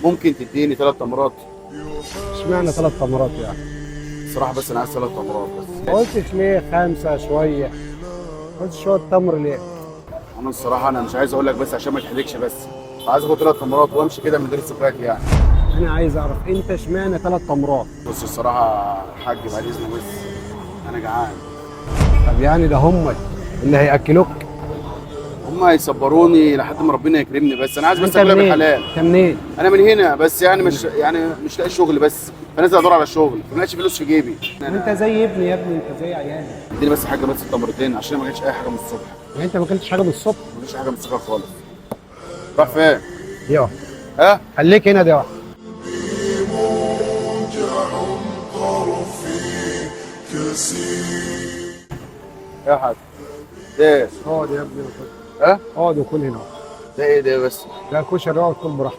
ممكن تديني 3 تمرات؟ اشمعنى 3 تمرات يعني؟ الصراحه بس انا عايز 3 تمرات بس. ما قلتش ليه 5 شويه؟ ما قلتش شويه تمر ليه؟ انا الصراحه انا مش عايز اقول لك بس عشان ما تحرجش، بس عايز اخد 3 تمرات وامشي كده من غير سكات يعني. انا عايز اعرف انت اشمعنى 3 تمرات؟ بص الصراحه الحاج بعد اذنك بس انا جعان. طب يعني ده هم اللي هياكلوك؟ هم هيصبروني لحد ما ربنا يكرمني، بس انا عايز بس انت اكلها منين؟ بالحلال. انت منين؟ انا من هنا بس يعني مش لاقي شغل، بس فنازل ادور على شغل، ما لقيتش فلوس في جيبي. وانت زي ابني يا ابني، انت زي عيالي. اديني بس حاجه بس التمرتين عشان ما جاتش اي حاجه من الصبح. يعني انت ما اكلتش حاجه من الصبح؟ ما جاتش حاجه من الصبح خالص. راح فين؟ دي واحده. ها؟ خليك هنا دي واحده. يا حاج ده اقعد يا ابني وكل. ها؟ اقعد وكل هنا. ده ايه ده بس؟ لا كشري، اقعد كل براحتك.